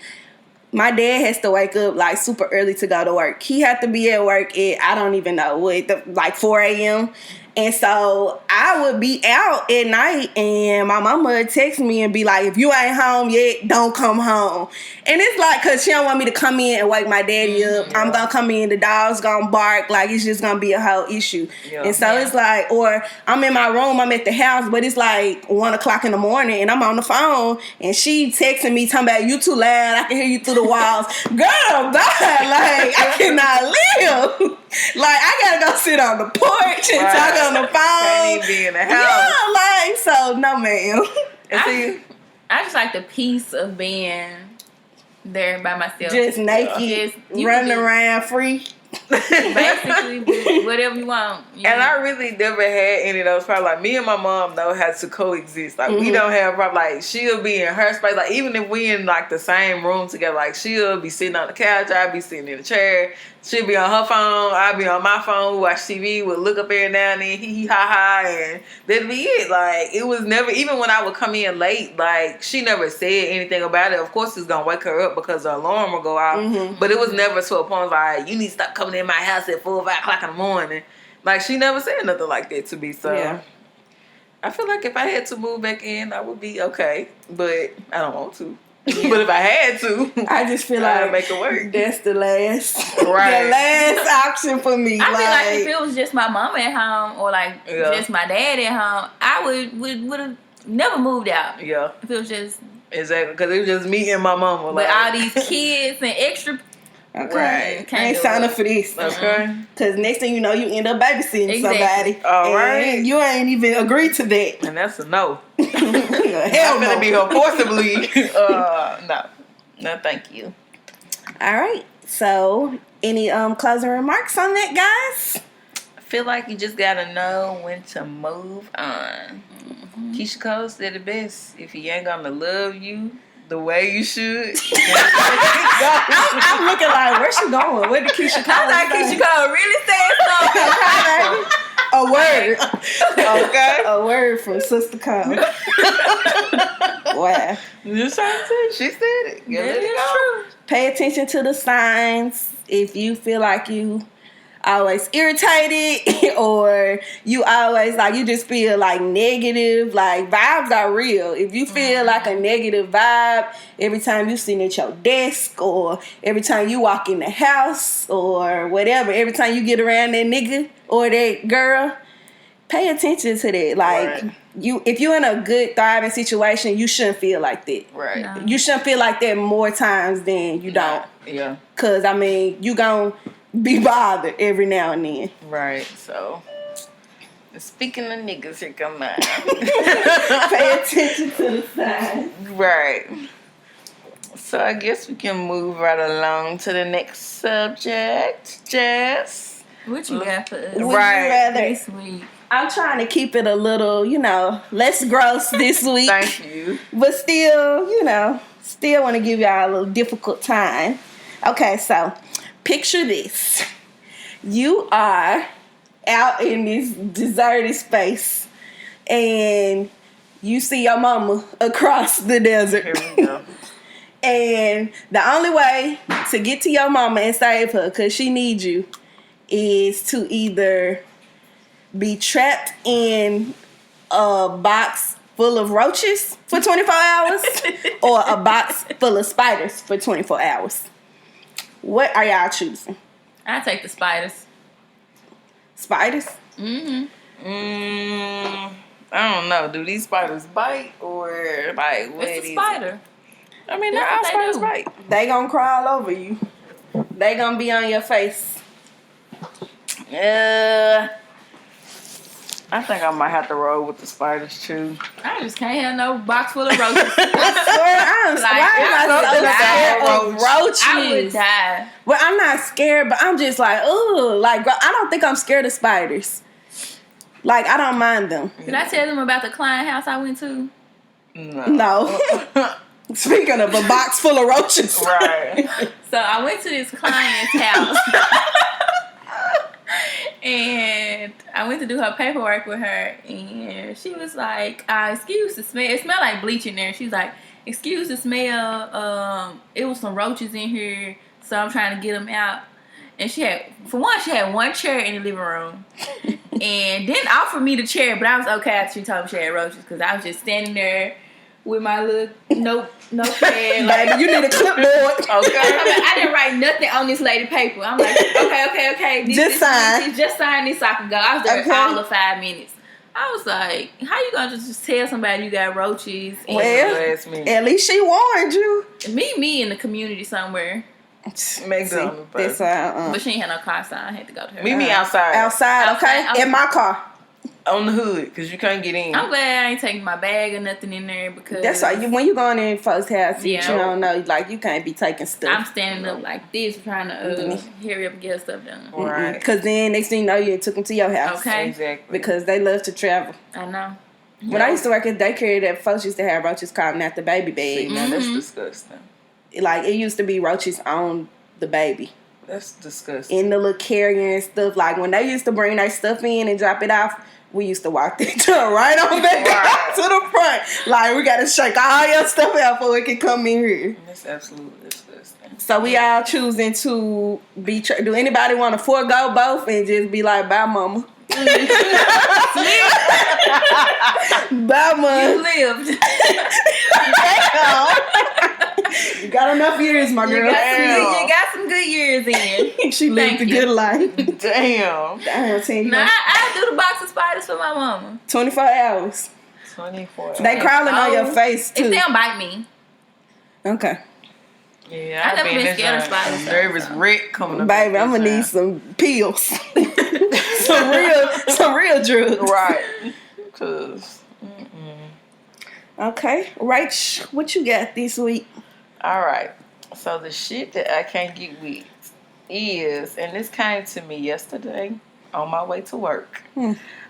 My dad has to wake up like super early to go to work. He had to be at work at, I don't even know what, like 4 a.m. And so I would be out at night and my mama would text me and be like, if you ain't home yet, don't come home. And it's like, because she don't want me to come in and wake my daddy up. I'm going to come in, the dog's going to bark. Like, it's just going to be a whole issue. Yeah. And so it's like, or I'm in my room, I'm at the house, but it's like 1 o'clock in the morning and I'm on the phone and she texting me talking about, you too loud, I can hear you through the walls. Girl, God, like, I cannot live. Like, I gotta go sit on the porch and talk on the phone. Can't even be in the house. Yeah, like, so, no, ma'am. I just like the peace of being there by myself. Just naked, running around free. Basically, whatever you want. And I really never had any of those problems. Like, me and my mom, though, had to coexist. Like, we don't have problems. Like, she'll be in her space. Like, even if we in, like, the same room together, like, she'll be sitting on the couch, I'll be sitting in the chair. She'll be on her phone, I'll be on my phone, watch TV, we'll look up every now and then, hee ha ha, and that'd be it. Like, it was never, even when I would come in late, like, she never said anything about it. Of course, it's gonna wake her up because the alarm will go off, but it was never to a point like, you need to stop coming in my house at 4 or 5 o'clock in the morning. Like, she never said nothing like that to me, so I feel like if I had to move back in, I would be okay, but I don't want to. But if I had to, I just feel like make it work. That's the last, the last option for me. I feel like if it was just my mom at home or like just my dad at home, I would have never moved out. Yeah, if it was just exactly because it was just me and my mama. But all these kids and extra. Okay, I ain't signing up for this. Okay, because next thing you know, you end up babysitting somebody. All right, you ain't even agreed to that, and that's a no. Hell I'm gonna be here forcibly. No, thank you. All right. So, any closing remarks on that, guys? I feel like you just gotta know when to move on. Keisha Cole said it best. If he ain't gonna love you the way you should, I'm looking like, where's she going? Where did Keisha Cole? I thought Keisha Cole really said something. A word. Okay. A word from Sister Cole. Wow. Just trying to say, she said it. Yeah, let it go. Pay attention to the signs. If you feel like you always irritated or you always like you just feel like negative, like vibes are real. If you feel like a negative vibe every time you sit at your desk or every time you walk in the house or whatever, every time you get around that nigga or that girl, pay attention to that. Like if you're in a good thriving situation, you shouldn't feel like that. Right. No. You shouldn't feel like that more times than you don't. Yeah. Cause I mean you gon' be bothered every now and then. Right, so speaking of niggas, here come mine. Pay attention to the signs. Right. So I guess we can move right along to the next subject. Jess, what you got for us? This week? I'm trying to keep it a little, less gross this week. Thank you. But still, still want to give y'all a little difficult time. Okay, so picture this. You are out in this deserted space and you see your mama across the desert. Here we go. And the only way to get to your mama and save her, because she needs you, is to either be trapped in a box full of roaches for 24 hours or a box full of spiders for 24 hours. What are y'all choosing? I take the spiders. Spiders? I I don't know. Do these spiders bite or like what It's is a spider. I mean, That's they're all what they spiders do. bite. They gonna crawl over you. They gonna be on your face. I think I might have to roll with the spiders too. I just can't have no box full of roaches. I would I would die. Well, I'm not scared, but I'm just like, ooh, like I don't think I'm scared of spiders. Like I don't mind them. Did I tell them about the client house I went to? No. Speaking of a box full of roaches, Right. So I went to this client's house. And I went to do her paperwork with her, and she was like, excuse the smell. It smelled like bleach in there. She was like, excuse the smell. It was some roaches in here, so I'm trying to get them out. And she had one chair in the living room. And didn't offer me the chair, but I was okay after she told me she had roaches, because I was just standing there with my little notepad. Like, baby, you need a clipboard. Okay. I didn't write nothing on this lady paper. I'm like, okay. Just sign. Just sign this so I can go. I was there Okay. all of 5 minutes. I was like, how you gonna just tell somebody you got roaches? And Well, at least she warned you. meet me in the community somewhere. McDonald's. That's But she ain't had no car, so I had to go to her. Meet me outside. Outside, okay? In my car. On the hood, because you can't get in. I'm glad I ain't taking my bag or nothing in there, because That's why when you going in folks' house, Yeah. you don't know, like you can't be taking I'm stuff. standing up like this trying to hurry up and get her stuff done. Right. Because then next thing you know, you took them to your house. Okay. Exactly. Because they love to travel. I know. When I used to work at daycare, that folks used to have roaches crawling out the baby See, bed. now that's disgusting. Like it used to be roaches on the baby. That's disgusting. In the little carrier and stuff. Like when they used to bring their stuff in and drop it off, we used to walk that door right on back to the front. Like we gotta shake all your stuff out before it can come in here. That's absolutely disgusting. So we all choosing to be. Do anybody want to forego both and just be like, bye, mama? Bye, mama. You lived. You got enough years, my girl. You got some good years in. She lived a good life. Damn. Nah, I do the box of spiders for my mama. 24 hours. 24. They crawling on your face too. If they don't bite me. Okay. Yeah, I never been scared of spiders. Nervous wreck coming up. Baby, I'm gonna need some pills. some real drugs. Right. Cause. Okay. Rach, what you got this week? All right. So the shit that I can't get with is, and this came to me yesterday on my way to work.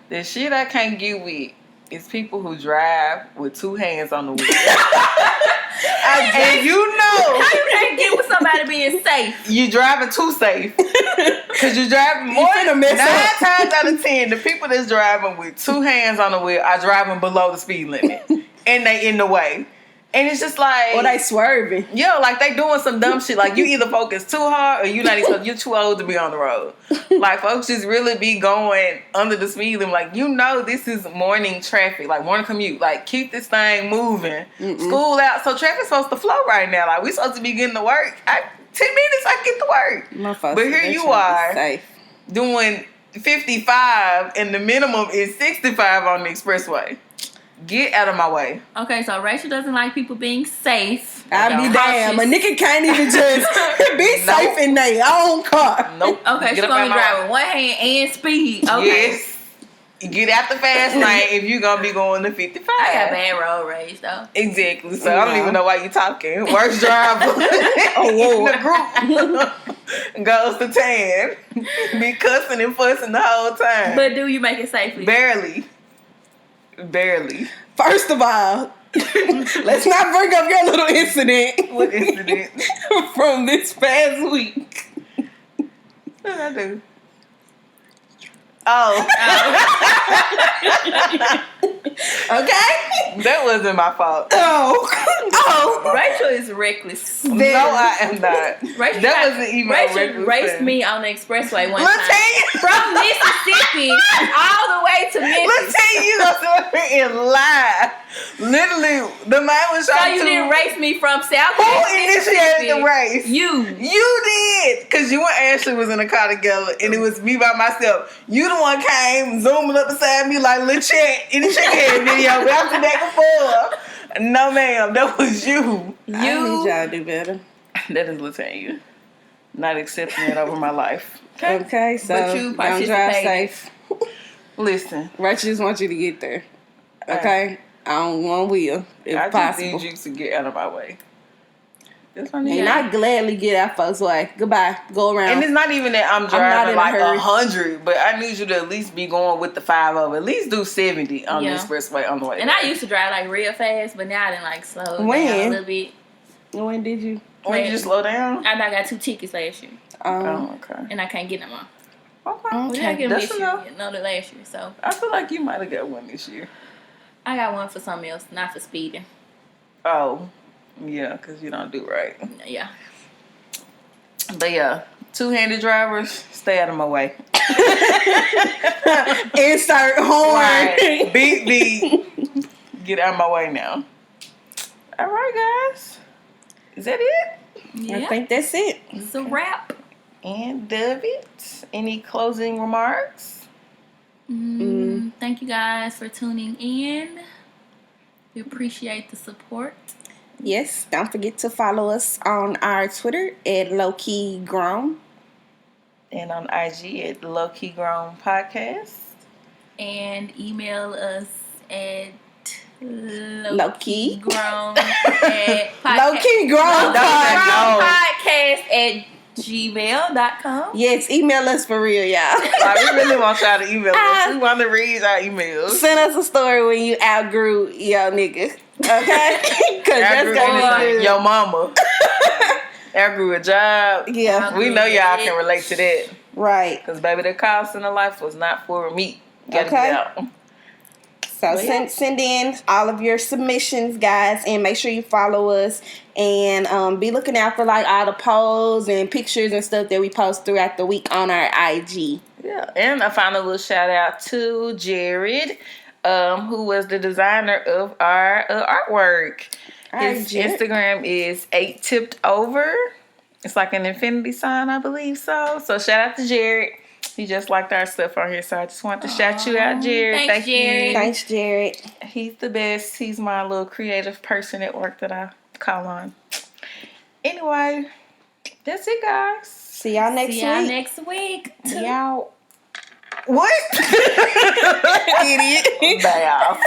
The shit I can't get with is people who drive with two hands on the wheel. And you know, How you can't get with somebody being safe? you driving too safe. Because you driving more than 9 times out of 10, the people that's driving with two hands on the wheel are driving below the speed limit. And they in the way. And it's just like, Or they swerving. yo, like they doing some dumb shit. Like you either focus too hard or you're too old to be on the road. Like folks just really be going under the speed limit. Like this is morning traffic, like morning commute. Like keep this thing moving. School out, so traffic's supposed to flow right now. Like we supposed to be getting to work. 10 minutes I get to work. But here you are doing 55 and the minimum is 65 on the expressway. Get out of my way. Okay, so Rachel doesn't like people being safe. I'll be damn. A nigga can't even just be safe in their own car. Nope. Okay, she's gonna be driving one hand and speed. Okay. Yes. Get out the fast lane if you're gonna be going to 55. I got bad road rage though. Exactly. So I don't even know why you're talking. Worst driver in the group goes to 10. Be cussing and fussing the whole time. But do you make it safely? Barely. First of all, let's not bring up your little incident. What incident? From this past week. What did I do? Oh. Okay? That wasn't my fault. Oh. Oh, Rachel is reckless. No, I am not. Rachel That wasn't even a Rachel reckless raced thing. me on the expressway one Let's time. tell you. From Mississippi all the way to Memphis. Let's tell you something and lie. Literally, the man was So trying you to. didn't race me from South Who Mississippi. initiated the race? You. You did, because you and Ashley was in the car together, and it was me by myself. You the one came zooming up beside me like, little chat in the chicken head video, bouncing back and forth. No, ma'am, that was you. I need y'all to do better. That is Latanya. Not accepting it over my life. Okay, so But you don't drive participated. safe. Listen, Rachel just wants you to get there. Okay? On one wheel, if I just possible. need you to get out of my way. That's what I need. And I gladly get out folks' way. Goodbye. Go around. And it's not even that I'm not driving in a like hurry. 100, but I need you to at least be going with the 50. At least do 70 on Yeah. the expressway on the way. And I used to drive like real fast, but now I didn't like slow down When? a little bit. When did you? when you just slow down. I got 2 tickets last year, Oh, okay. and I can't get them on. Okay. Well, I Okay. get them That's this year, enough. another last year. So I feel like you might have got one this year. I got one for something else, not for speeding. Oh, yeah, because you don't do right. Yeah. But yeah, two-handed drivers, stay out of my way. Insert horn. Right. Beep, beep. Get out of my way now. All right, guys. Is that it? Yeah. I think that's it. It's a wrap. And David, any closing remarks? Thank you guys for tuning in. We appreciate the support. Yes, don't forget to follow us on our Twitter at Lowkeygrown. And on IG at Lowkeygrownpodcast. And email us at Lowkey. Lowkeygrown at Lowkeygrown podcast at gmail.com. Yes, email us for real, y'all. Like, we really want y'all to email us. We want to read our emails. Send us a story when you outgrew your nigga. Okay? Because that's Outgrew going to be anything. good. Your mama. Outgrew a job. Yeah, We know y'all can relate to that. right. Because, baby, the cost in the life was not for me. Gotta Okay. get out. So send in all of your submissions, guys, and make sure you follow us and be looking out for like all the polls and pictures and stuff that we post throughout the week on our IG. Yeah. And a final little shout out to Jared, who was the designer of our artwork. His Instagram is 8tippedover. It's like an infinity sign, I believe so. So shout out to Jared. He just liked our stuff on here, so I just wanted to shout you out, Jared. Thanks, Jared. You. Thanks, Jared. He's the best. He's my little creative person at work that I call on. Anyway, that's it, guys. See y'all next See y'all week. next week. Y'all. What? Idiot. Bye, y'all.